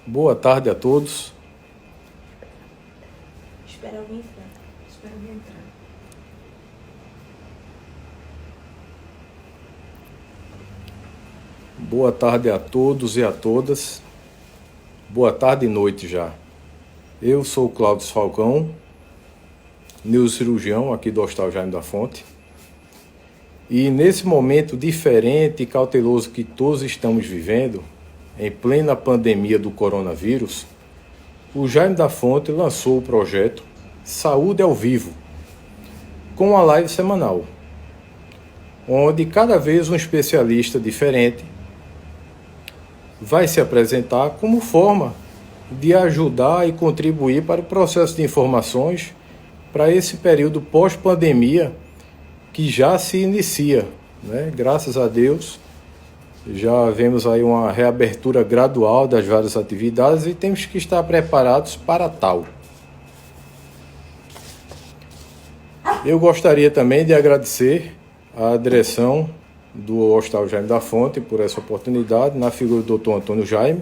Boa tarde a todos. Espera alguém entrar. Espera alguém entrar. Boa tarde a todos e a todas. Boa tarde e noite já. Eu sou o Cláudio Falcão, neurocirurgião aqui do Hospital Jaime da Fonte. E nesse momento diferente e cauteloso que todos estamos vivendo, em plena pandemia do coronavírus, o Jaime da Fonte lançou o projeto Saúde ao Vivo, com uma live semanal, onde cada vez um especialista diferente vai se apresentar como forma de ajudar e contribuir para o processo de informações para esse período pós-pandemia que já se inicia, né? Graças a Deus, já vemos aí uma reabertura gradual das várias atividades e temos que estar preparados para tal. Eu gostaria também de agradecer à direção do Hospital Jaime da Fonte por essa oportunidade, na figura do Dr. Antônio Jaime,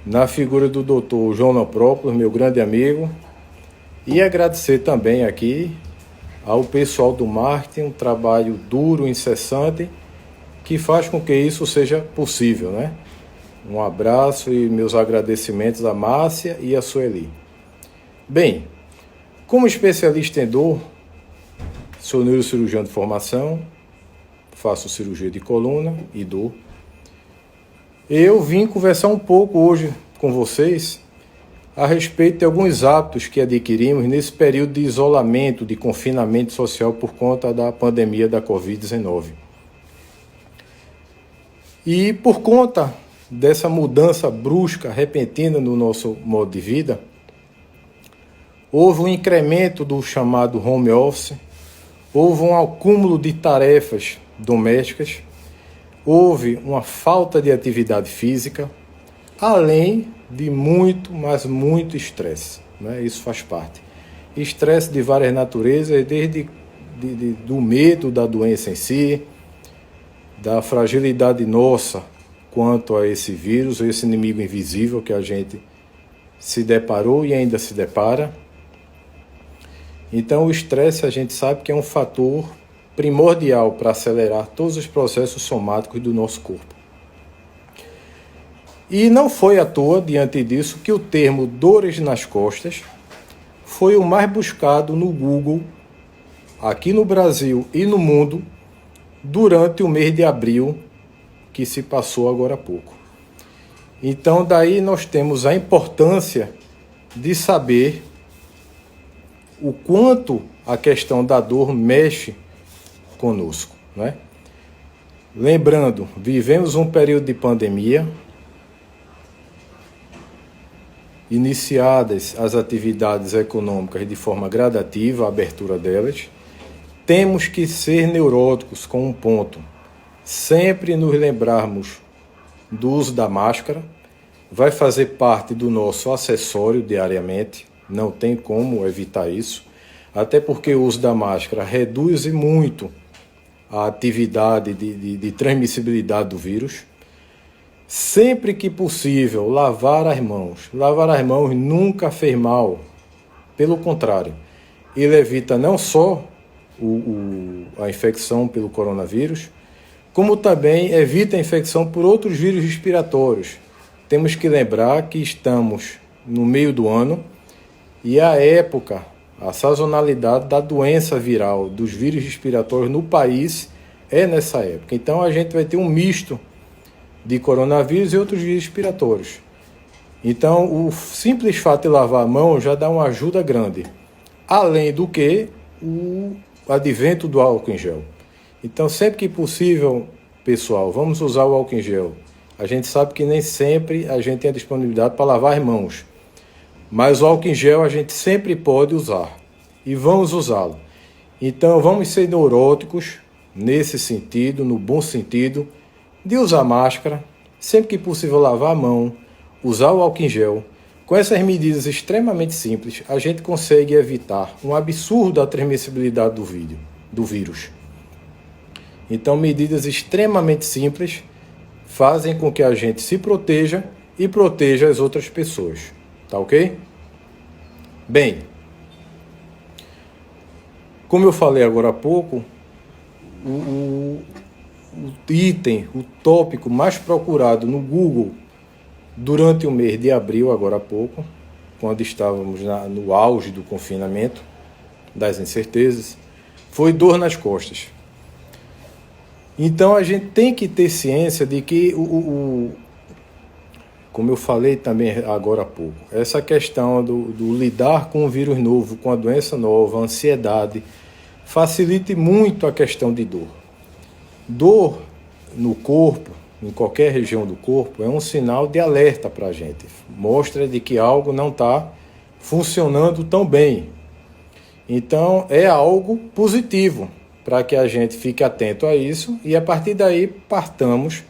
na figura do Dr. João Lamprópolis, meu grande amigo, e agradecer também aqui ao pessoal do marketing, um trabalho duro, incessante, que faz com que isso seja possível, né? Um abraço e meus agradecimentos à Márcia e à Sueli. Bem, como especialista em dor, sou neurocirurgião de formação, faço cirurgia de coluna e dor. Eu vim conversar um pouco hoje com vocês a respeito de alguns hábitos que adquirimos nesse período de isolamento, de confinamento social por conta da pandemia da Covid-19. E por conta dessa mudança brusca, repentina no nosso modo de vida, houve um incremento do chamado home office, houve um acúmulo de tarefas domésticas, houve uma falta de atividade física, além de muito, mas muito estresse, né? Isso faz parte. Estresse de várias naturezas, desde do medo da doença em si, da fragilidade nossa quanto a esse vírus, esse inimigo invisível que a gente se deparou e ainda se depara. Então o estresse a gente sabe que é um fator primordial para acelerar todos os processos somáticos do nosso corpo. E não foi à toa, diante disso, que o termo dores nas costas foi o mais buscado no Google, aqui no Brasil e no mundo, durante o mês de abril, que se passou agora há pouco. Então, daí nós temos a importância de saber o quanto a questão da dor mexe conosco, né? Lembrando, vivemos um período de pandemia, iniciadas as atividades econômicas de forma gradativa, a abertura delas, temos que ser neuróticos com um ponto. Sempre nos lembrarmos do uso da máscara, vai fazer parte do nosso acessório diariamente, não tem como evitar isso, até porque o uso da máscara reduz muito a atividade de transmissibilidade do vírus. Sempre que possível, lavar as mãos. Lavar as mãos nunca fez mal. Pelo contrário, ele evita não só a infecção pelo coronavírus, como também evita a infecção por outros vírus respiratórios. Temos que lembrar que estamos no meio do ano e a época, a sazonalidade da doença viral, dos vírus respiratórios no país é nessa época. Então a gente vai ter um misto de coronavírus e outros vírus respiratórios. Então, o simples fato de lavar a mão já dá uma ajuda grande. Além do que, o advento do álcool em gel. Então, sempre que possível, pessoal, vamos usar o álcool em gel. A gente sabe que nem sempre a gente tem a disponibilidade para lavar as mãos. Mas o álcool em gel a gente sempre pode usar. E vamos usá-lo. Então, vamos ser neuróticos nesse sentido, no bom sentido, de usar máscara, sempre que possível lavar a mão, usar o álcool em gel. Com essas medidas extremamente simples, a gente consegue evitar um absurdo da transmissibilidade do vírus. Então, medidas extremamente simples fazem com que a gente se proteja e proteja as outras pessoas. Tá ok? Bem, como eu falei agora há pouco, o item, o tópico mais procurado no Google durante o mês de abril, agora há pouco, quando estávamos no auge do confinamento, das incertezas, foi dor nas costas. Então a gente tem que ter ciência de que, como eu falei também agora há pouco, essa questão do lidar com o vírus novo, com a doença nova, a ansiedade, facilite muito a questão de dor. Dor no corpo, em qualquer região do corpo, é um sinal de alerta para a gente. Mostra de que algo não está funcionando tão bem. Então, é algo positivo para que a gente fique atento a isso e, a partir daí, partamos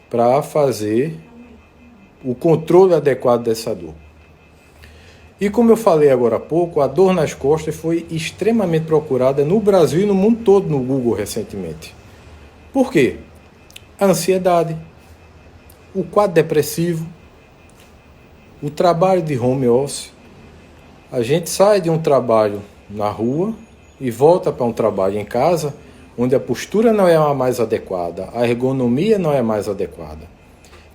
para fazer o controle adequado dessa dor. E como eu falei agora há pouco, a dor nas costas foi extremamente procurada no Brasil e no mundo todo no Google recentemente. Por quê? A ansiedade, o quadro depressivo, o trabalho de home office. A gente sai de um trabalho na rua e volta para um trabalho em casa, onde a postura não é a mais adequada, a ergonomia não é mais adequada.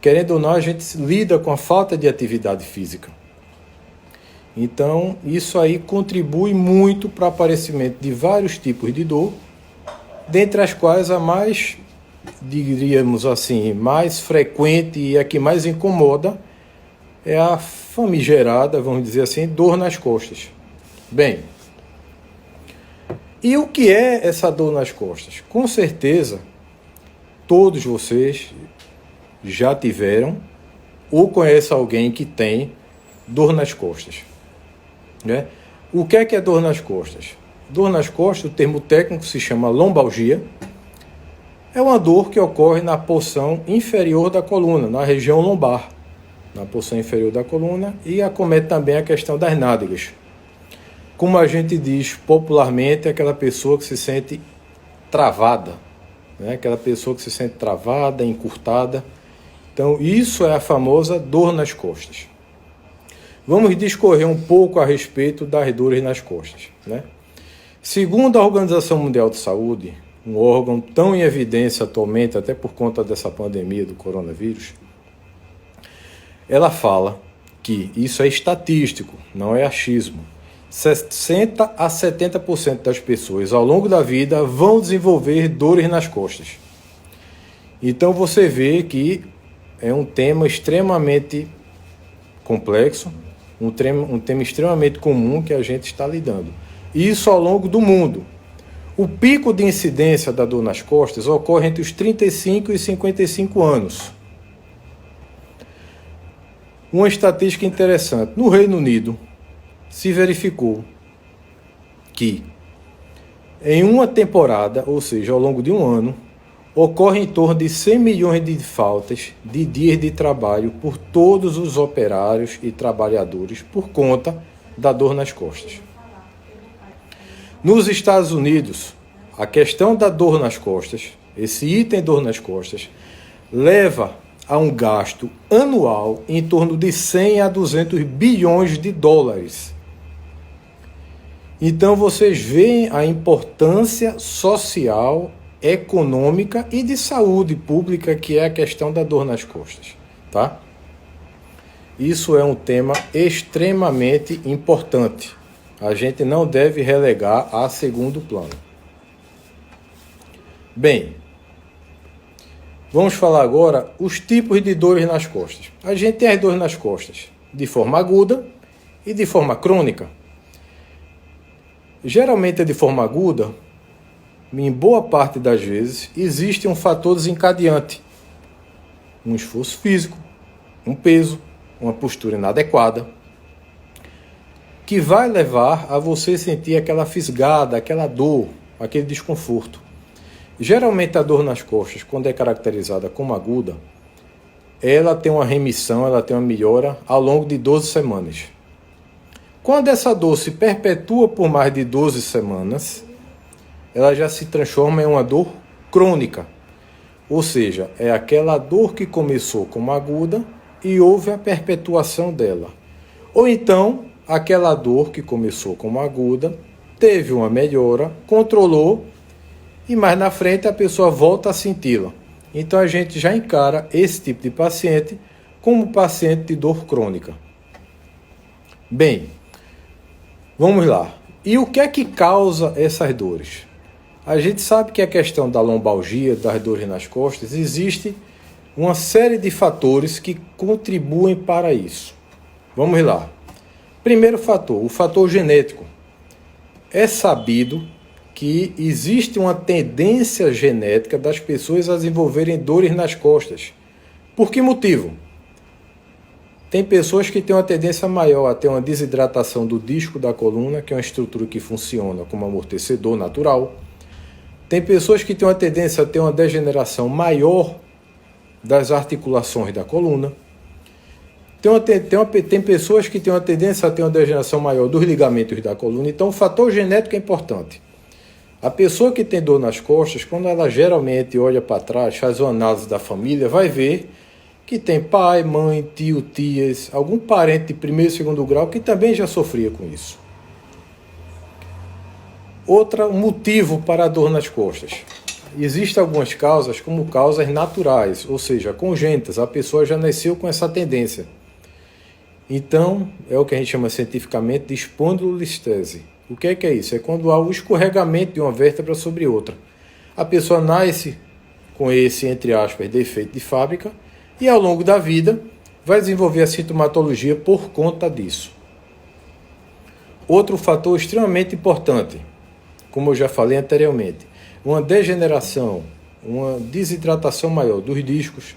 Querendo ou não, a gente lida com a falta de atividade física. Então, isso aí contribui muito para o aparecimento de vários tipos de dor, dentre as quais a mais, diríamos assim, mais frequente e a que mais incomoda é a famigerada, vamos dizer assim, dor nas costas. Bem, e o que é essa dor nas costas? Com certeza, todos vocês já tiveram ou conhecem alguém que tem dor nas costas, né? O que é dor nas costas? Dor nas costas, o termo técnico se chama lombalgia. É uma dor que ocorre na porção inferior da coluna, na região lombar, na porção inferior da coluna, e acomete também a questão das nádegas. Como a gente diz popularmente, é aquela pessoa que se sente travada, né? Aquela pessoa que se sente travada, encurtada. Então, isso é a famosa dor nas costas. Vamos discorrer um pouco a respeito das dores nas costas, né? Segundo a Organização Mundial de Saúde, um órgão tão em evidência atualmente, até por conta dessa pandemia do coronavírus, ela fala que isso é estatístico, não é achismo. 60 a 70% das pessoas ao longo da vida vão desenvolver dores nas costas. Então você vê que é um tema extremamente complexo, um tema extremamente comum que a gente está lidando. Isso ao longo do mundo. O pico de incidência da dor nas costas ocorre entre os 35 e 55 anos. Uma estatística interessante. No Reino Unido, se verificou que em uma temporada, ou seja, ao longo de um ano, ocorre em torno de 100 milhões de faltas de dias de trabalho por todos os operários e trabalhadores por conta da dor nas costas. Nos Estados Unidos, a questão da dor nas costas, esse item dor nas costas, leva a um gasto anual em torno de 100 a 200 bilhões de dólares. Então vocês veem a importância social, econômica e de saúde pública que é a questão da dor nas costas, tá? Isso é um tema extremamente importante. A gente não deve relegar a segundo plano. Bem, vamos falar agora os tipos de dores nas costas. A gente tem as dores nas costas de forma aguda e de forma crônica. Geralmente é de forma aguda, em boa parte das vezes, existe um fator desencadeante. Um esforço físico, um peso, uma postura inadequada, que vai levar a você sentir aquela fisgada, aquela dor, aquele desconforto. Geralmente a dor nas costas, quando é caracterizada como aguda, ela tem uma remissão, ela tem uma melhora ao longo de 12 semanas. Quando essa dor se perpetua por mais de 12 semanas, ela já se transforma em uma dor crônica. Ou seja, é aquela dor que começou como aguda e houve a perpetuação dela. Ou então, aquela dor que começou como aguda, teve uma melhora, controlou, e mais na frente a pessoa volta a senti-la. Então a gente já encara esse tipo de paciente como paciente de dor crônica. Bem, vamos lá. E o que é que causa essas dores? A gente sabe que a questão da lombalgia, das dores nas costas, existe uma série de fatores que contribuem para isso. Vamos lá. Primeiro fator, o fator genético. É sabido que existe uma tendência genética das pessoas a desenvolverem dores nas costas. Por que motivo? Tem pessoas que têm uma tendência maior a ter uma desidratação do disco da coluna, que é uma estrutura que funciona como amortecedor natural. Tem pessoas que têm uma tendência a ter uma degeneração maior das articulações da coluna. Tem pessoas que têm uma tendência a ter uma degeneração maior dos ligamentos da coluna. Então, o fator genético é importante. A pessoa que tem dor nas costas, quando ela geralmente olha para trás, faz uma análise da família, vai ver que tem pai, mãe, tio, tias, algum parente de primeiro e segundo grau que também já sofria com isso. Outro motivo para a dor nas costas. Existem algumas causas como causas naturais, ou seja, congênitas. A pessoa já nasceu com essa tendência. Então, é o que a gente chama cientificamente de espondilolistese. O que é isso? É quando há o escorregamento de uma vértebra sobre outra. A pessoa nasce com esse, entre aspas, defeito de fábrica e ao longo da vida vai desenvolver a sintomatologia por conta disso. Outro fator extremamente importante, como eu já falei anteriormente, uma degeneração, uma desidratação maior dos discos,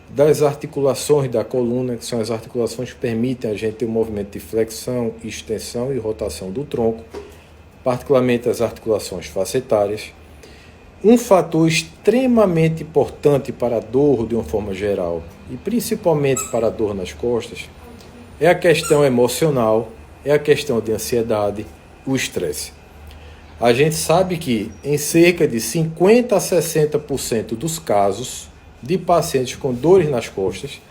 das articulações da coluna, que são as articulações que permitem a gente ter um movimento de flexão, extensão e rotação do tronco, particularmente as articulações facetárias. Um fator extremamente importante para a dor de uma forma geral, e principalmente para a dor nas costas, é a questão emocional, é a questão de ansiedade, o estresse. A gente sabe que em cerca de 50% a 60% dos casos de pacientes com dores nas costas,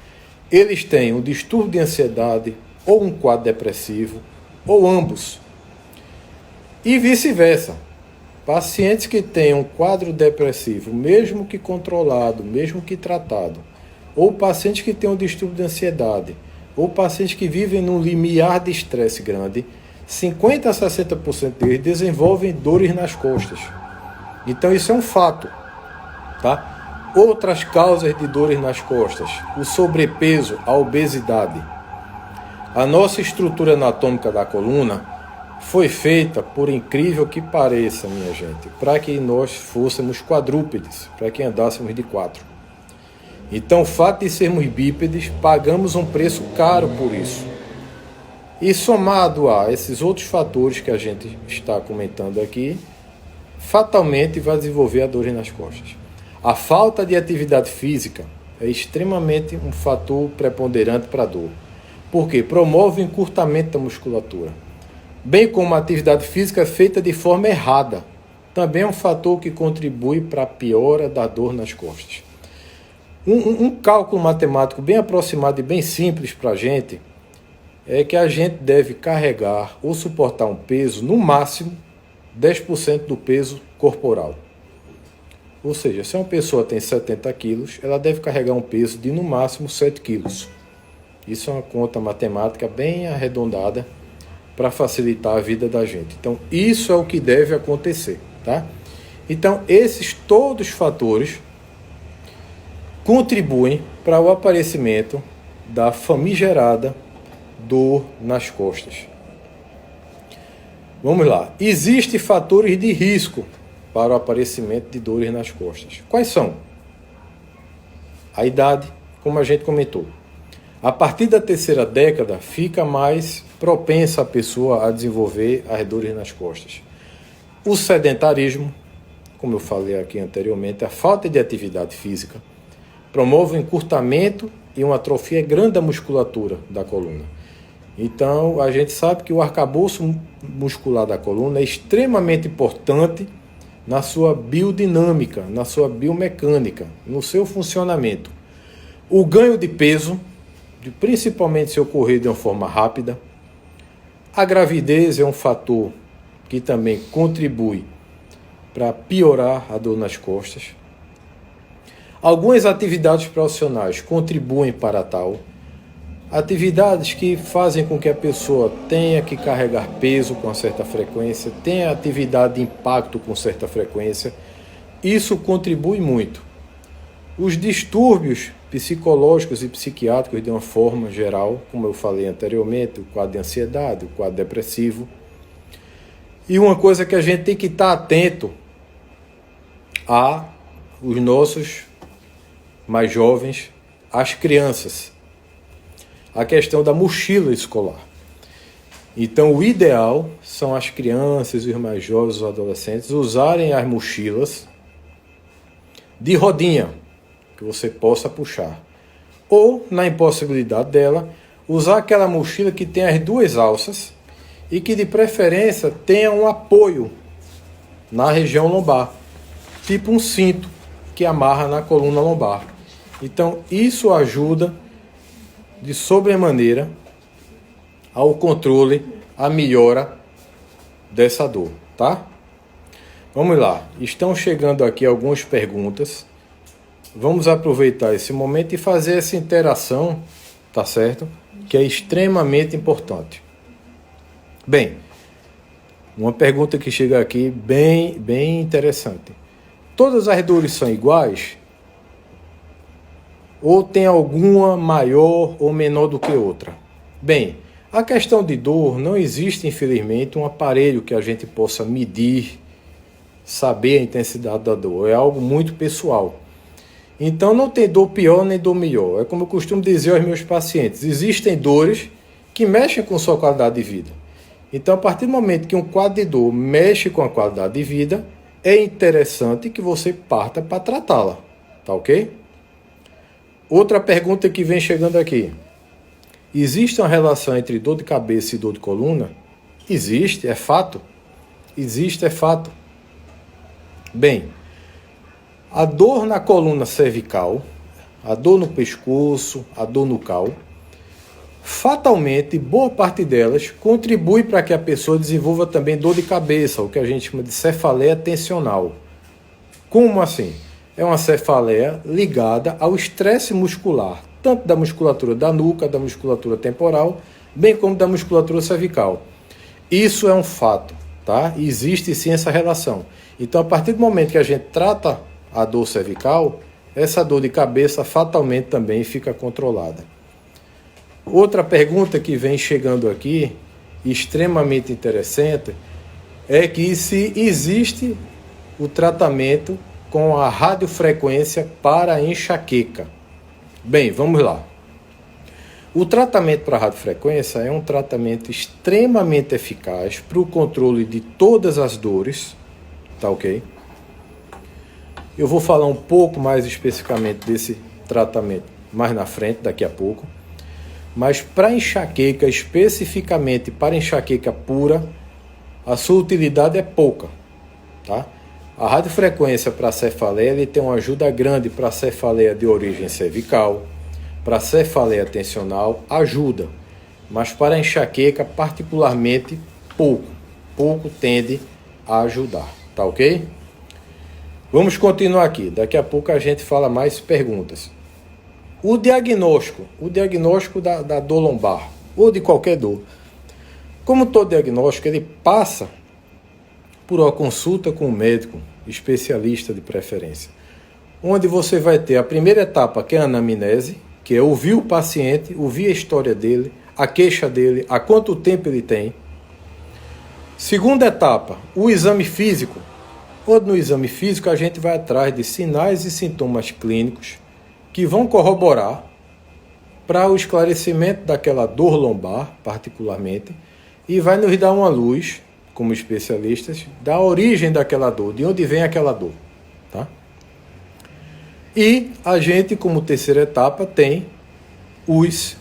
eles têm um distúrbio de ansiedade ou um quadro depressivo, ou ambos. E vice-versa. Pacientes que têm um quadro depressivo, mesmo que controlado, mesmo que tratado, ou pacientes que têm um distúrbio de ansiedade, ou pacientes que vivem num limiar de estresse grande, 50% a 60% deles desenvolvem dores nas costas. Então isso é um fato, tá? Outras causas de dores nas costas: o sobrepeso, a obesidade. A nossa estrutura anatômica da coluna foi feita, por incrível que pareça, minha gente, para que nós fôssemos quadrúpedes, para que andássemos de quatro. Então, o fato de sermos bípedes, pagamos um preço caro por isso. E somado a esses outros fatores que a gente está comentando aqui, fatalmente vai desenvolver a dor nas costas. A falta de atividade física é extremamente um fator preponderante para a dor, porque promove o encurtamento da musculatura, bem como a atividade física feita de forma errada, também é um fator que contribui para a piora da dor nas costas. Um cálculo matemático bem aproximado e bem simples para a gente é que a gente deve carregar ou suportar um peso, no máximo, 10% do peso corporal. Ou seja, se uma pessoa tem 70 quilos, ela deve carregar um peso de, no máximo, 7 quilos. Isso é uma conta matemática bem arredondada para facilitar a vida da gente. Então, isso é o que deve acontecer, tá? Então, esses todos os fatores contribuem para o aparecimento da famigerada dor nas costas. Vamos lá. Existem fatores de risco para o aparecimento de dores nas costas. Quais são? A idade, como a gente comentou. A partir da terceira década, fica mais propensa a pessoa a desenvolver as dores nas costas. O sedentarismo, como eu falei aqui anteriormente, a falta de atividade física, promove um encurtamento e uma atrofia grande da musculatura da coluna. Então, a gente sabe que o arcabouço muscular da coluna é extremamente importante na sua biodinâmica, na sua biomecânica, no seu funcionamento. O ganho de peso principalmente se ocorrer de uma forma rápida. A gravidez é um fator que também contribui para piorar a dor nas costas. Algumas atividades profissionais contribuem para tal. Atividades que fazem com que a pessoa tenha que carregar peso com certa frequência, tenha atividade de impacto com certa frequência, isso contribui muito. Os distúrbios psicológicos e psiquiátricos, de uma forma geral, como eu falei anteriormente, o quadro de ansiedade, o quadro depressivo. E uma coisa que a gente tem que estar atento a os nossos mais jovens, as crianças. A questão da mochila escolar. Então, o ideal são as crianças, os mais jovens, os adolescentes, usarem as mochilas de rodinha, que você possa puxar. Ou, na impossibilidade dela, usar aquela mochila que tem as duas alças e que, de preferência, tenha um apoio na região lombar, tipo um cinto que amarra na coluna lombar. Então, isso ajuda de sobremaneira ao controle, à melhora dessa dor, tá? Vamos lá, estão chegando aqui algumas perguntas. Vamos aproveitar esse momento e fazer essa interação, tá certo? Que é extremamente importante. Bem, uma pergunta que chega aqui bem interessante. Todas as dores são iguais? Ou tem alguma maior ou menor do que outra? Bem, a questão de dor, não existe, infelizmente, um aparelho que a gente possa medir, saber a intensidade da dor. É algo muito pessoal. Então, não tem dor pior nem dor melhor. É como eu costumo dizer aos meus pacientes, existem dores que mexem com sua qualidade de vida. Então, a partir do momento que um quadro de dor mexe com a qualidade de vida, é interessante que você parta para tratá-la, tá ok? Outra pergunta que vem chegando aqui. Existe uma relação entre dor de cabeça e dor de coluna? Existe, é fato. Existe, é fato. Bem, a dor na coluna cervical, a dor no pescoço, a dor no cal, fatalmente, boa parte delas contribui para que a pessoa desenvolva também dor de cabeça, o que a gente chama de cefaleia tensional. Como assim? É uma cefaleia ligada ao estresse muscular, tanto da musculatura da nuca, da musculatura temporal, bem como da musculatura cervical. Isso é um fato, tá? Existe sim essa relação. Então, a partir do momento que a gente trata a dor cervical, essa dor de cabeça fatalmente também fica controlada. Outra pergunta que vem chegando aqui, extremamente interessante, é que se existe o tratamento com a radiofrequência para a enxaqueca. Bem, vamos lá. O tratamento para a radiofrequência é um tratamento extremamente eficaz para o controle de todas as dores, tá ok? Eu vou falar um pouco mais especificamente desse tratamento mais na frente, daqui a pouco. Mas para enxaqueca, especificamente para enxaqueca pura, a sua utilidade é pouca, tá? A radiofrequência para a cefaleia ele tem uma ajuda grande para a cefaleia de origem cervical, para a cefaleia tensional, ajuda, mas para a enxaqueca, particularmente, pouco tende a ajudar, tá ok? Vamos continuar aqui, daqui a pouco a gente fala mais perguntas. O diagnóstico da dor lombar, ou de qualquer dor, como todo diagnóstico, ele passa por uma consulta com um médico, especialista de preferência, onde você vai ter a primeira etapa, que é a anamnese, que é ouvir o paciente, ouvir a história dele, a queixa dele, há quanto tempo ele tem. Segunda etapa, o exame físico, onde no exame físico a gente vai atrás de sinais e sintomas clínicos que vão corroborar para o esclarecimento daquela dor lombar, particularmente, e vai nos dar uma luz, como especialistas, da origem daquela dor, de onde vem aquela dor, tá? E a gente, como terceira etapa, tem os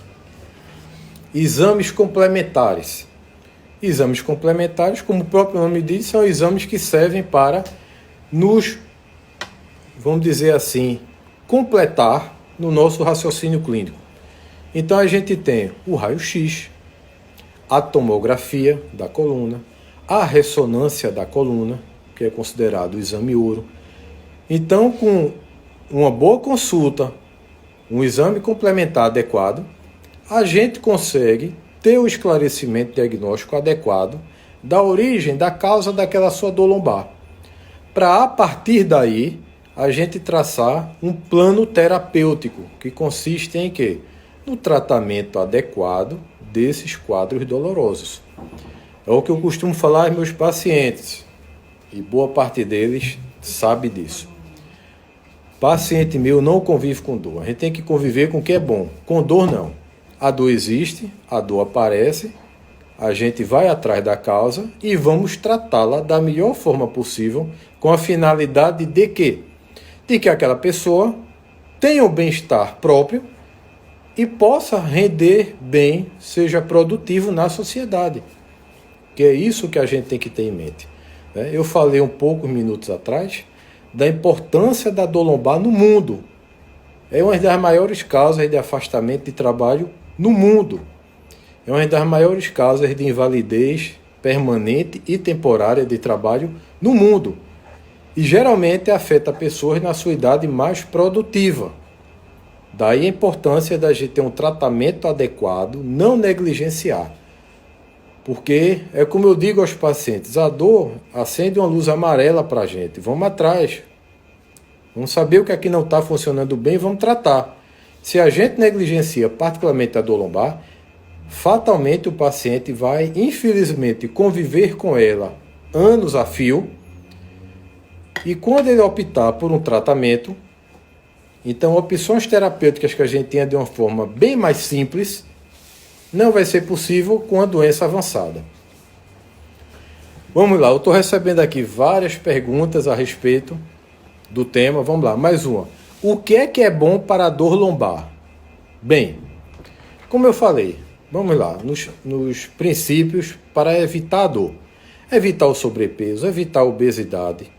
exames complementares. Exames complementares, como o próprio nome diz, são exames que servem para nos, vamos dizer assim, completar no nosso raciocínio clínico. Então a gente tem o raio-x, a tomografia da coluna, a ressonância da coluna, que é considerado o exame ouro. Então, com uma boa consulta, um exame complementar adequado, a gente consegue ter o esclarecimento diagnóstico adequado da origem, da causa daquela sua dor lombar. Para, a partir daí, a gente traçar um plano terapêutico, que consiste em quê? No tratamento adequado desses quadros dolorosos. É o que eu costumo falar aos meus pacientes, e boa parte deles sabe disso. Paciente meu não convive com dor, a gente tem que conviver com o que é bom, com dor não. A dor existe, a dor aparece, a gente vai atrás da causa e vamos tratá-la da melhor forma possível, com a finalidade de quê? De que aquela pessoa tenha o bem-estar próprio e possa render bem, seja produtivo na sociedade. Que é isso que a gente tem que ter em mente. Eu falei um poucos minutos atrás da importância da dor lombar no mundo. É uma das maiores causas de afastamento de trabalho no mundo. É uma das maiores causas de invalidez permanente e temporária de trabalho no mundo. E geralmente afeta pessoas na sua idade mais produtiva. Daí a importância da gente ter um tratamento adequado, não negligenciar. Porque é como eu digo aos pacientes, a dor acende uma luz amarela para a gente. Vamos atrás. Vamos saber o que aqui não está funcionando bem, vamos tratar. Se a gente negligencia particularmente a dor lombar, fatalmente o paciente vai, infelizmente, conviver com ela anos a fio. E quando ele optar por um tratamento, então opções terapêuticas que a gente tenha de uma forma bem mais simples, não vai ser possível com a doença avançada. Vamos lá, eu estou recebendo aqui várias perguntas a respeito do tema. Vamos lá, mais uma. O que é bom para a dor lombar? Bem, como eu falei, vamos lá, nos princípios para evitar a dor. Evitar o sobrepeso, evitar a obesidade,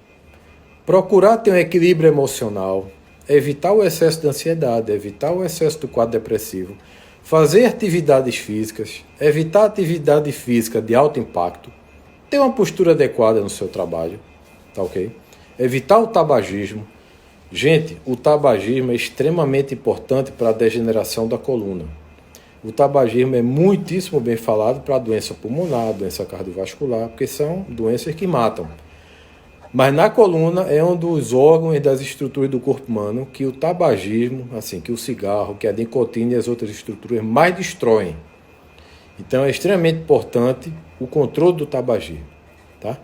procurar ter um equilíbrio emocional, evitar o excesso de ansiedade, evitar o excesso do quadro depressivo, fazer atividades físicas, evitar atividade física de alto impacto, ter uma postura adequada no seu trabalho, tá ok? Evitar o tabagismo. Gente, o tabagismo é extremamente importante para a degeneração da coluna. O tabagismo é muitíssimo bem falado para a doença pulmonar, doença cardiovascular, porque são doenças que matam. Mas na coluna é um dos órgãos e das estruturas do corpo humano que o tabagismo, assim, que o cigarro, que a nicotina e as outras estruturas mais destroem. Então é extremamente importante o controle do tabagismo, tá?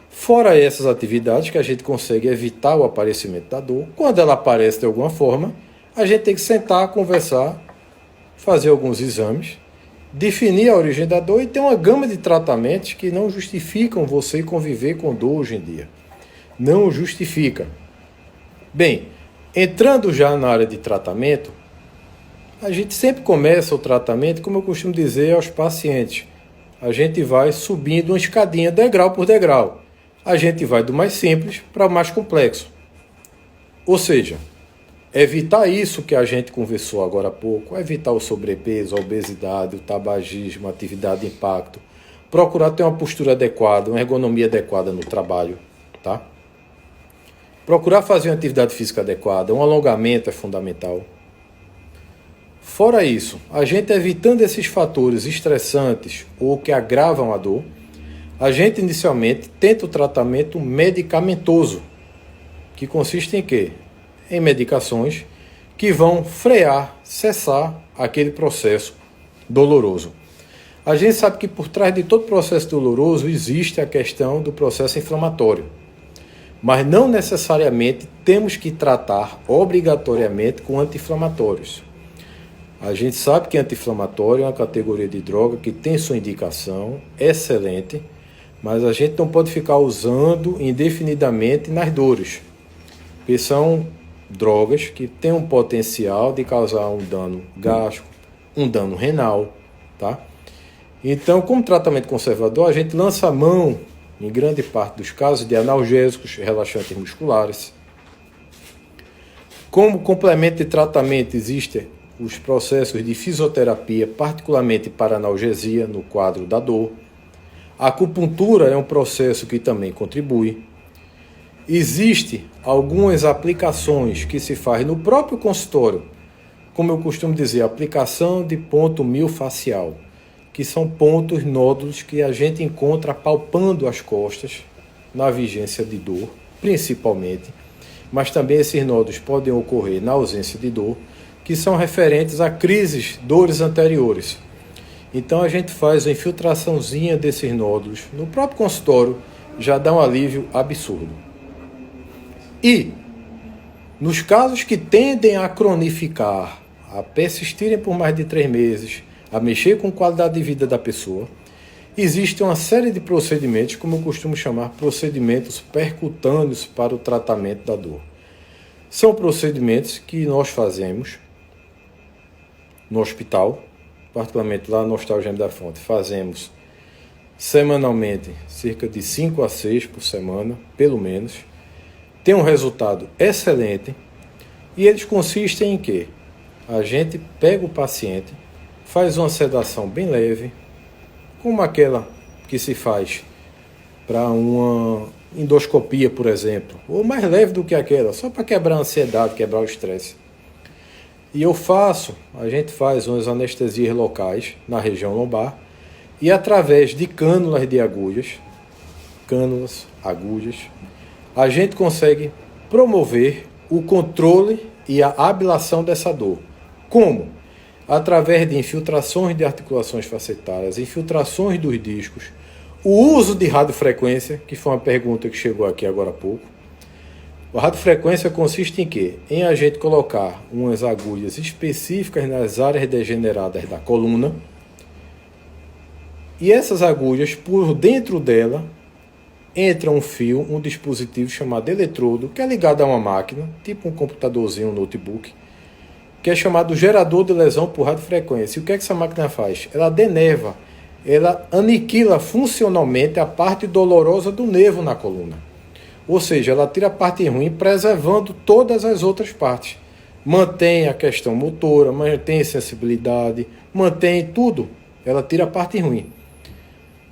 Fora essas atividades que a gente consegue evitar o aparecimento da dor, quando ela aparece de alguma forma, a gente tem que sentar, conversar, fazer alguns exames, definir a origem da dor e ter uma gama de tratamentos que não justificam você conviver com dor hoje em dia. Não justifica. Bem, entrando já na área de tratamento, a gente sempre começa o tratamento, como eu costumo dizer aos pacientes, a gente vai subindo uma escadinha degrau por degrau. A gente vai do mais simples para o mais complexo. Ou seja, evitar isso que a gente conversou agora há pouco, evitar o sobrepeso, a obesidade, o tabagismo, a atividade de impacto, procurar ter uma postura adequada, uma ergonomia adequada no trabalho, tá? Procurar fazer uma atividade física adequada, um alongamento é fundamental. Fora isso, a gente evitando esses fatores estressantes ou que agravam a dor, a gente inicialmente tenta o tratamento medicamentoso, que consiste em quê? Em medicações que vão frear, cessar aquele processo doloroso. A gente sabe que por trás de todo processo doloroso existe a questão do processo inflamatório. Mas não necessariamente temos que tratar obrigatoriamente com anti-inflamatórios. A gente sabe que anti-inflamatório é uma categoria de droga que tem sua indicação excelente, mas a gente não pode ficar usando indefinidamente nas dores, porque são drogas que têm um potencial de causar um dano gástrico, um dano renal, tá? Então, como tratamento conservador, a gente lança a mão, em grande parte dos casos, de analgésicos, relaxantes musculares. Como complemento de tratamento, existe os processos de fisioterapia, particularmente para analgesia no quadro da dor. A acupuntura é um processo que também contribui. Existem algumas aplicações que se faz no próprio consultório, como eu costumo dizer, aplicação de ponto miofascial, que são pontos, nódulos que a gente encontra palpando as costas na vigência de dor, principalmente, mas também esses nódulos podem ocorrer na ausência de dor, que são referentes a crises, dores anteriores. Então a gente faz a infiltraçãozinha desses nódulos no próprio consultório, já dá um alívio absurdo. E, nos casos que tendem a cronificar, a persistirem por mais de 3 meses, a mexer com a qualidade de vida da pessoa, existe uma série de procedimentos, como eu costumo chamar, procedimentos percutâneos para o tratamento da dor. São procedimentos que nós fazemos no hospital, particularmente lá no Hospital Gêmeo da Fonte, fazemos semanalmente, cerca de 5 a 6 por semana, pelo menos. Tem um resultado excelente e eles consistem em quê? A gente pega o paciente, faz uma sedação bem leve, como aquela que se faz para uma endoscopia, por exemplo, ou mais leve do que aquela, só para quebrar a ansiedade, quebrar o estresse. E a gente faz umas anestesias locais na região lombar e através de cânulas de agulhas, a gente consegue promover o controle e a ablação dessa dor. Como? Através de infiltrações de articulações facetárias, infiltrações dos discos, o uso de radiofrequência, que foi uma pergunta que chegou aqui agora há pouco. A radiofrequência consiste em quê? Em a gente colocar umas agulhas específicas nas áreas degeneradas da coluna e essas agulhas, por dentro dela, entra um fio, um dispositivo chamado eletrodo, que é ligado a uma máquina, tipo um computadorzinho, um notebook, que é chamado gerador de lesão por radiofrequência. E o que é que essa máquina faz? Ela denerva, ela aniquila funcionalmente a parte dolorosa do nervo na coluna. Ou seja, ela tira a parte ruim, preservando todas as outras partes. Mantém a questão motora, mantém a sensibilidade, mantém tudo. Ela tira a parte ruim.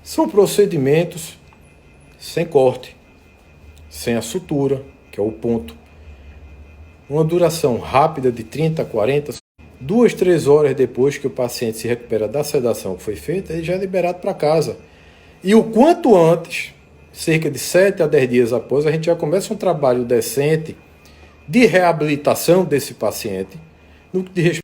São procedimentos sem corte, sem a sutura, que é o ponto. Uma duração rápida de 30 a 40, 2, 3 horas depois que o paciente se recupera da sedação que foi feita, ele já é liberado para casa. E o quanto antes, cerca de 7 a 10 dias após, a gente já começa um trabalho decente de reabilitação desse paciente, no que diz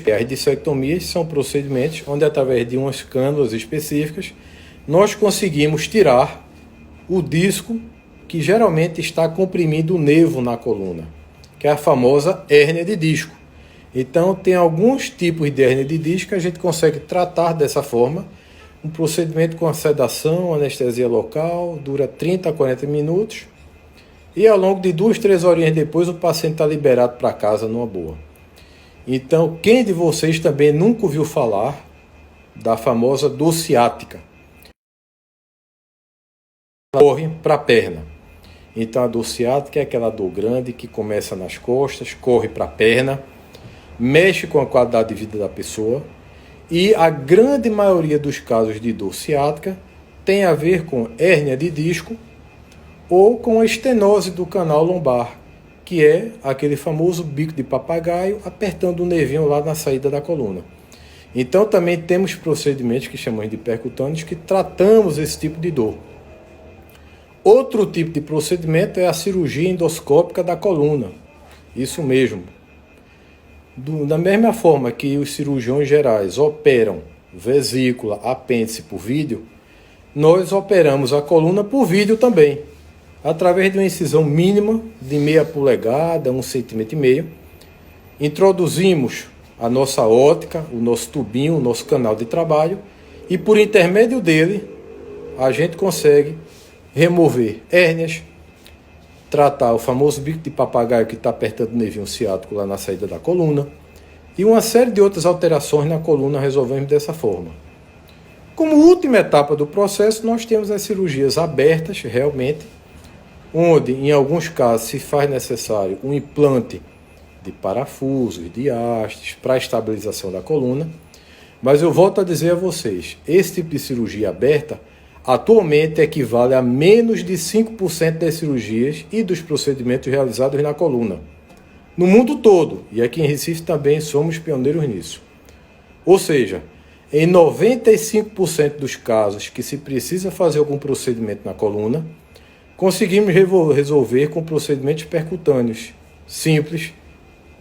respeito as dissectomias são procedimentos onde, através de umas cânulas específicas, nós conseguimos tirar o disco que geralmente está comprimindo o nervo na coluna, que é a famosa hérnia de disco. Então, tem alguns tipos de hérnia de disco que a gente consegue tratar dessa forma. Um procedimento com a sedação, anestesia local, dura 30 a 40 minutos. E ao longo de 2, 3 horinhas depois, o paciente está liberado para casa numa boa. Então, quem de vocês também nunca ouviu falar da famosa dor ciática? Corre para a perna. Então, a dor ciática é aquela dor grande que começa nas costas, corre para a perna, mexe com a qualidade de vida da pessoa. E a grande maioria dos casos de dor ciática tem a ver com hérnia de disco ou com a estenose do canal lombar, que é aquele famoso bico de papagaio apertando o nervinho lá na saída da coluna. Então também temos procedimentos que chamamos de percutâneos que tratamos esse tipo de dor. Outro tipo de procedimento é a cirurgia endoscópica da coluna. Isso mesmo. Da mesma forma que os cirurgiões gerais operam vesícula, apêndice por vídeo, nós operamos a coluna por vídeo também. através de uma incisão mínima de meia polegada, 1,5 cm. Introduzimos a nossa ótica, o nosso tubinho, o nosso canal de trabalho, e por intermédio dele a gente consegue remover hérnias, tratar o famoso bico de papagaio que está apertando o nervinho ciático lá na saída da coluna, e uma série de outras alterações na coluna resolvemos dessa forma. Como última etapa do processo, nós temos as cirurgias abertas, realmente, onde em alguns casos se faz necessário um implante de parafusos, de hastes, para a estabilização da coluna. Mas eu volto a dizer a vocês, esse tipo de cirurgia aberta atualmente equivale a menos de 5% das cirurgias e dos procedimentos realizados na coluna. No mundo todo, e aqui em Recife também somos pioneiros nisso. Ou seja, em 95% dos casos que se precisa fazer algum procedimento na coluna, conseguimos resolver com procedimentos percutâneos, simples,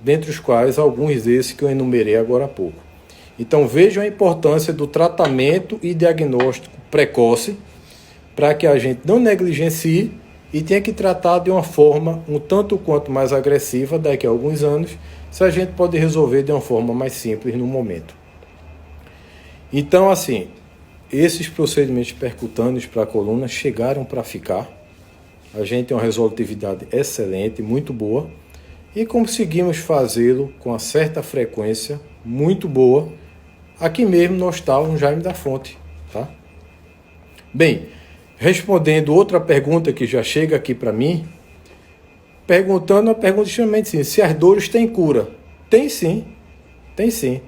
dentre os quais alguns desses que eu enumerei agora há pouco. Então vejam a importância do tratamento e diagnóstico precoce para que a gente não negligencie e tenha que tratar de uma forma um tanto quanto mais agressiva daqui a alguns anos, se a gente pode resolver de uma forma mais simples no momento. Então, assim, esses procedimentos percutâneos para a coluna chegaram para ficar. A gente tem uma resolutividade excelente, muito boa, e conseguimos fazê-lo com uma certa frequência muito boa, aqui mesmo no Hospital Jaime da Fonte, tá? Bem, respondendo outra pergunta que já chega aqui para mim, perguntando uma pergunta extremamente simples: se as dores têm cura? Tem sim, tem sim.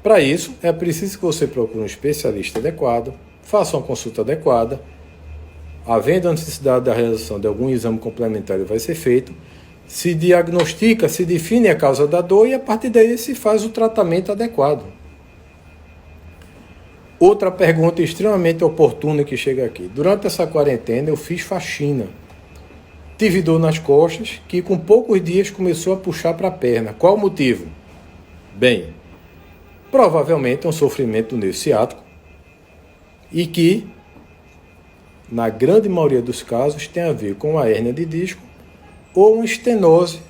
Para isso, é preciso que você procure um especialista adequado, faça uma consulta adequada. Havendo a necessidade da realização de algum exame complementar, vai ser feito, se diagnostica, se define a causa da dor e a partir daí se faz o tratamento adequado. Outra pergunta extremamente oportuna que chega aqui. Durante essa quarentena eu fiz faxina. Tive dor nas costas que com poucos dias começou a puxar para a perna. Qual o motivo? Bem, provavelmente é um sofrimento do nervo ciático e que, na grande maioria dos casos, tem a ver com a hérnia de disco ou uma estenose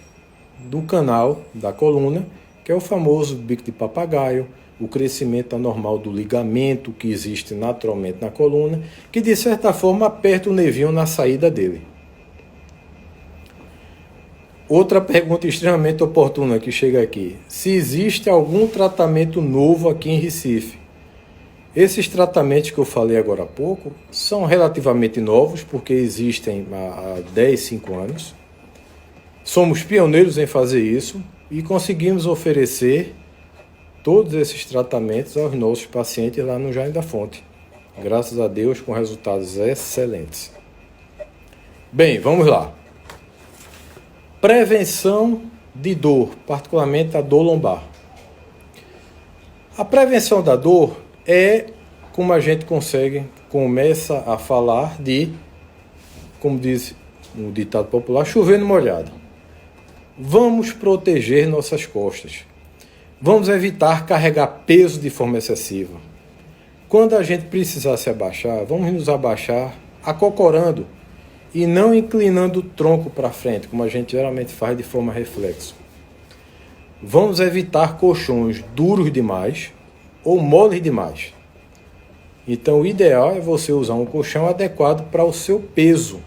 do canal da coluna, que é o famoso bico de papagaio, o crescimento anormal do ligamento que existe naturalmente na coluna, que de certa forma aperta o nervinho na saída dele. Outra pergunta extremamente oportuna que chega aqui: se existe algum tratamento novo aqui em Recife? Esses tratamentos que eu falei agora há pouco são relativamente novos, porque existem há 10, 5 anos. Somos pioneiros em fazer isso e conseguimos oferecer todos esses tratamentos aos nossos pacientes lá no Jaime da Fonte. Graças a Deus, com resultados excelentes. Bem, vamos lá. Prevenção de dor, particularmente a dor lombar. A prevenção da dor é como a gente começa a falar de, como diz um ditado popular, chover no molhado. Vamos proteger nossas costas. Vamos evitar carregar peso de forma excessiva. Quando a gente precisar se abaixar, vamos nos abaixar acocorando e não inclinando o tronco para frente, como a gente geralmente faz de forma reflexo. Vamos evitar colchões duros demais ou moles demais. Então, o ideal é você usar um colchão adequado para o seu peso.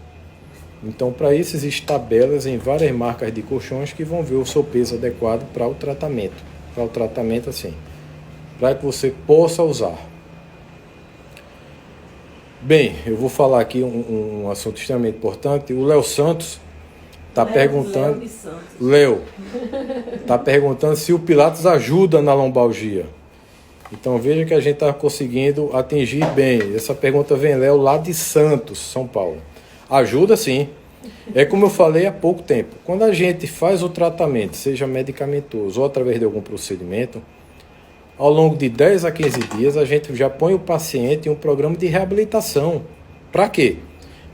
Então, para isso, existem tabelas em várias marcas de colchões que vão ver o seu peso adequado para o tratamento. Para o tratamento, assim, para que você possa usar. Bem, eu vou falar aqui um assunto extremamente importante. O Léo Santos está perguntando... Léo está perguntando se o Pilates ajuda na lombalgia. Então veja que a gente está conseguindo atingir bem. Essa pergunta vem, Léo, lá de Santos, São Paulo. Ajuda sim. É como eu falei há pouco tempo. Quando a gente faz o tratamento, seja medicamentoso ou através de algum procedimento, ao longo de 10 a 15 dias, a gente já põe o paciente em um programa de reabilitação. Para quê?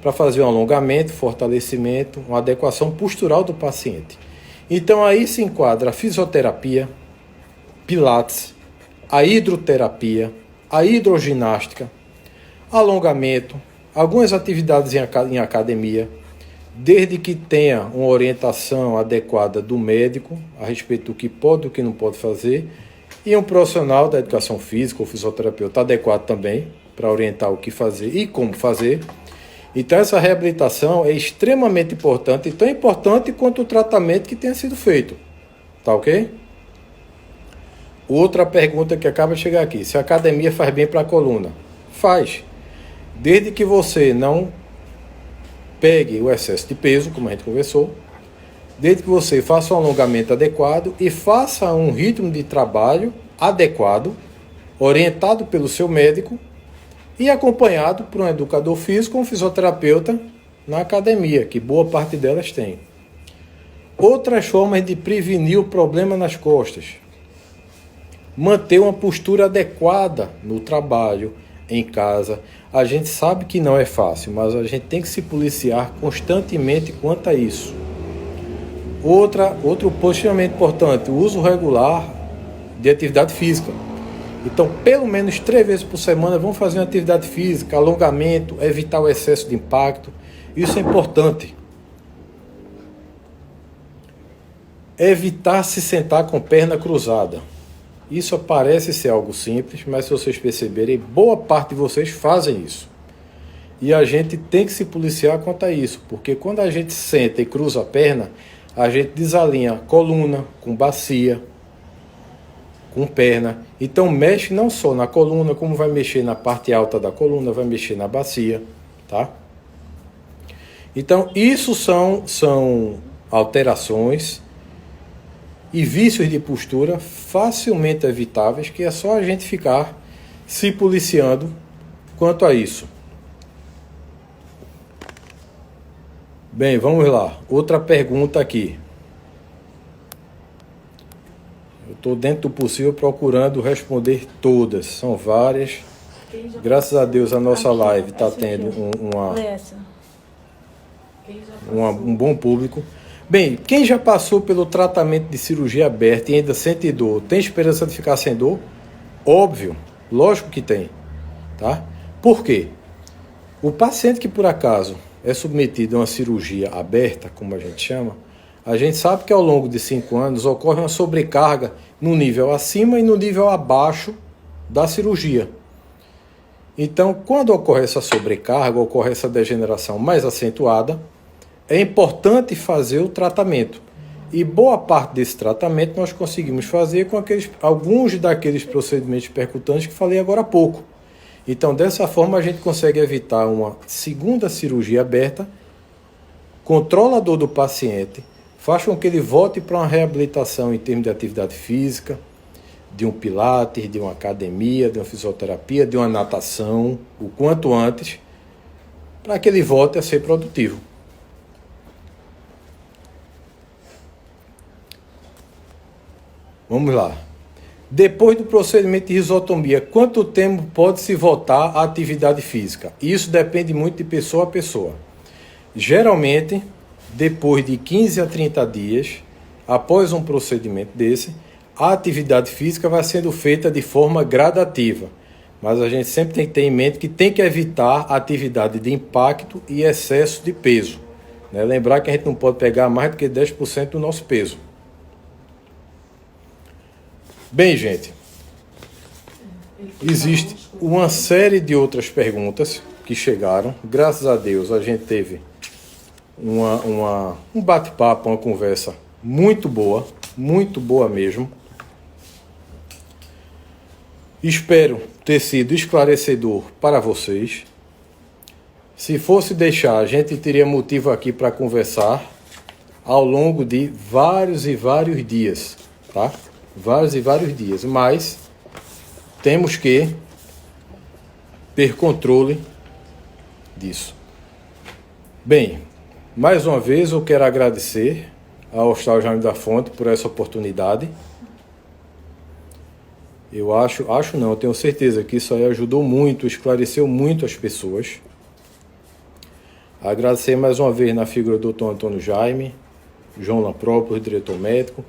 Para fazer um alongamento, fortalecimento, uma adequação postural do paciente. Então aí se enquadra a fisioterapia, pilates, a hidroterapia, a hidroginástica, alongamento, algumas atividades em academia, desde que tenha uma orientação adequada do médico a respeito do que pode e do que não pode fazer, e um profissional da educação física ou fisioterapeuta adequado também para orientar o que fazer e como fazer. Então essa reabilitação é extremamente importante, e tão importante quanto o tratamento que tenha sido feito. Tá ok? Outra pergunta que acaba de chegar aqui: se a academia faz bem para a coluna? Faz. Desde que você não pegue o excesso de peso, como a gente conversou, desde que você faça um alongamento adequado e faça um ritmo de trabalho adequado, orientado pelo seu médico e acompanhado por um educador físico ou um fisioterapeuta na academia, que boa parte delas tem. Outras formas de prevenir o problema nas costas: manter uma postura adequada no trabalho, em casa. A gente sabe que não é fácil, mas a gente tem que se policiar constantemente quanto a isso. Outro posicionamento importante: o uso regular de atividade física. Então, pelo menos 3 vezes por semana, vamos fazer uma atividade física, alongamento, evitar o excesso de impacto. Isso é importante. Evitar se sentar com perna cruzada. Isso parece ser algo simples, mas se vocês perceberem, boa parte de vocês fazem isso. E a gente tem que se policiar quanto a isso, porque quando a gente senta e cruza a perna, a gente desalinha a coluna com bacia, com perna. Então mexe não só na coluna, como vai mexer na parte alta da coluna, vai mexer na bacia, tá? Então isso são alterações e vícios de postura facilmente evitáveis, que é só a gente ficar se policiando quanto a isso. Bem, vamos lá. Outra pergunta aqui. Eu estou dentro do possível procurando responder todas. São várias. Graças a Deus a nossa live está tendo um bom público. Bem, quem já passou pelo tratamento de cirurgia aberta e ainda sente dor, tem esperança de ficar sem dor? Óbvio, lógico que tem, tá? Por quê? O paciente que por acaso é submetido a uma cirurgia aberta, como a gente chama, a gente sabe que ao longo de 5 anos ocorre uma sobrecarga no nível acima e no nível abaixo da cirurgia. Então, quando ocorre essa sobrecarga, ocorre essa degeneração mais acentuada, é importante fazer o tratamento. E boa parte desse tratamento nós conseguimos fazer com alguns daqueles procedimentos percutantes que falei agora há pouco. Então, dessa forma, a gente consegue evitar uma segunda cirurgia aberta, controla a dor do paciente, faz com que ele volte para uma reabilitação em termos de atividade física, de um pilates, de uma academia, de uma fisioterapia, de uma natação, o quanto antes, para que ele volte a ser produtivo. Vamos lá. Depois do procedimento de rizotomia, quanto tempo pode se voltar à atividade física? Isso depende muito de pessoa a pessoa. Geralmente, depois de 15 a 30 dias, após um procedimento desse, a atividade física vai sendo feita de forma gradativa. Mas a gente sempre tem que ter em mente que tem que evitar a atividade de impacto e excesso de peso, né? Lembrar que a gente não pode pegar mais do que 10% do nosso peso. Bem, gente, existe uma série de outras perguntas que chegaram. Graças a Deus a gente teve um bate-papo, uma conversa muito boa mesmo. Espero ter sido esclarecedor para vocês. Se fosse deixar, a gente teria motivo aqui para conversar ao longo de vários e vários dias, tá? Vários e vários dias, mas temos que ter controle disso. Bem, mais uma vez eu quero agradecer ao Hospital Jaime da Fonte por essa oportunidade. Eu tenho certeza que isso aí ajudou muito, esclareceu muito as pessoas. Agradecer mais uma vez na figura do Dr. Antônio Jaime, João Lamprópolis, diretor médico,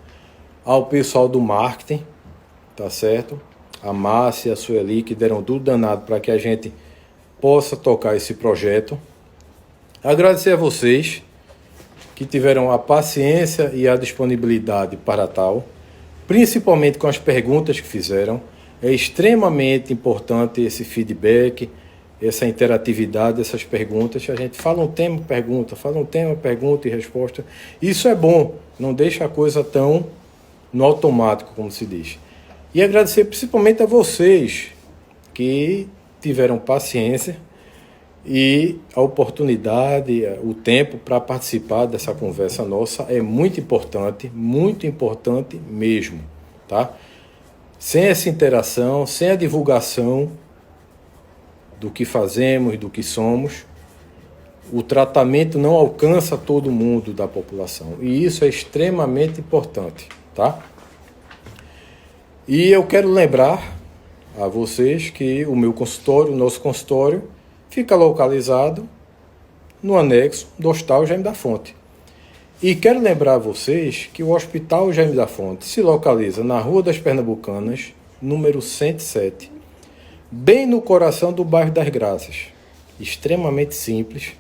ao pessoal do marketing, tá certo? A Márcia e a Sueli, que deram tudo danado para que a gente possa tocar esse projeto. Agradecer a vocês que tiveram a paciência e a disponibilidade para tal, principalmente com as perguntas que fizeram. É extremamente importante esse feedback, essa interatividade, essas perguntas. A gente fala um tema, pergunta, fala um tema, pergunta e resposta. Isso é bom, não deixa a coisa tão no automático, como se diz. E agradecer principalmente a vocês que tiveram paciência e a oportunidade, o tempo para participar dessa conversa nossa é muito importante mesmo, tá? Sem essa interação, sem a divulgação do que fazemos, do que somos, o tratamento não alcança todo mundo da população. E isso é extremamente importante, tá? E eu quero lembrar a vocês que o meu consultório, o nosso consultório, fica localizado no anexo do Hospital Jaime da Fonte. E quero lembrar a vocês que o Hospital Jaime da Fonte se localiza na Rua das Pernambucanas, número 107, bem no coração do bairro das Graças. Extremamente simples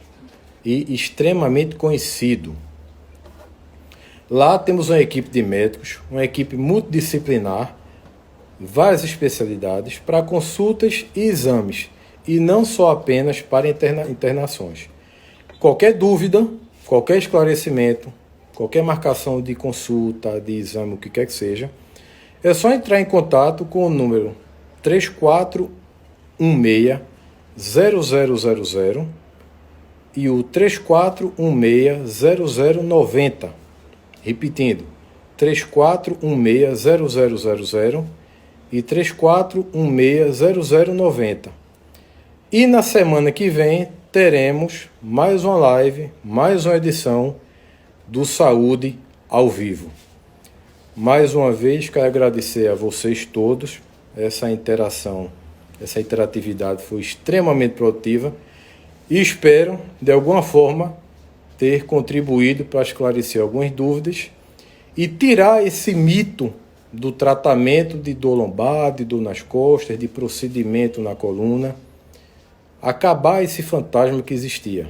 e extremamente conhecido. Lá temos uma equipe de médicos, uma equipe multidisciplinar, várias especialidades para consultas e exames, e não só apenas para internações. Qualquer dúvida, qualquer esclarecimento, qualquer marcação de consulta, de exame, o que quer que seja, é só entrar em contato com o número 3416-0000 e o 3416-0090. Repetindo, 3416-0000 e 3416-0090. E na semana que vem teremos mais uma live, mais uma edição do Saúde ao Vivo. Mais uma vez quero agradecer a vocês todos, essa interação, essa interatividade foi extremamente produtiva e espero, de alguma forma, ter contribuído para esclarecer algumas dúvidas e tirar esse mito do tratamento de dor lombar, de dor nas costas, de procedimento na coluna, acabar esse fantasma que existia.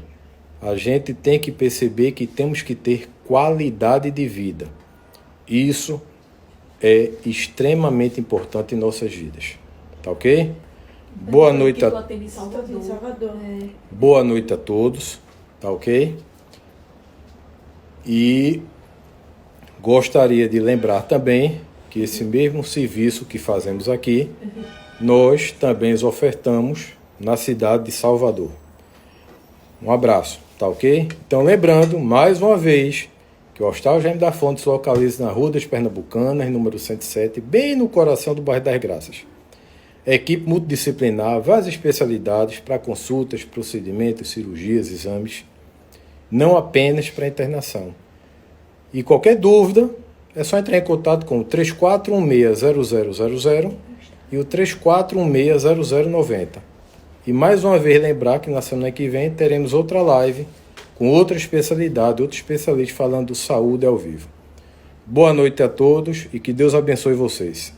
A gente tem que perceber que temos que ter qualidade de vida. Isso é extremamente importante em nossas vidas. Tá ok? Boa noite a Boa noite a todos. Tá ok? E gostaria de lembrar também que esse mesmo serviço que fazemos aqui, nós também os ofertamos na cidade de Salvador. Um abraço, tá ok? Então, lembrando, mais uma vez, que o Hospital Jaime da Fonte se localiza na Rua das Pernambucanas, número 107, bem no coração do bairro das Graças. Equipe multidisciplinar, várias especialidades para consultas, procedimentos, cirurgias, exames, não apenas para internação. E qualquer dúvida, é só entrar em contato com o 3416-0000 e o 3416-0090. E mais uma vez lembrar que na semana que vem teremos outra live com outra especialidade, outro especialista falando de saúde ao vivo. Boa noite a todos e que Deus abençoe vocês.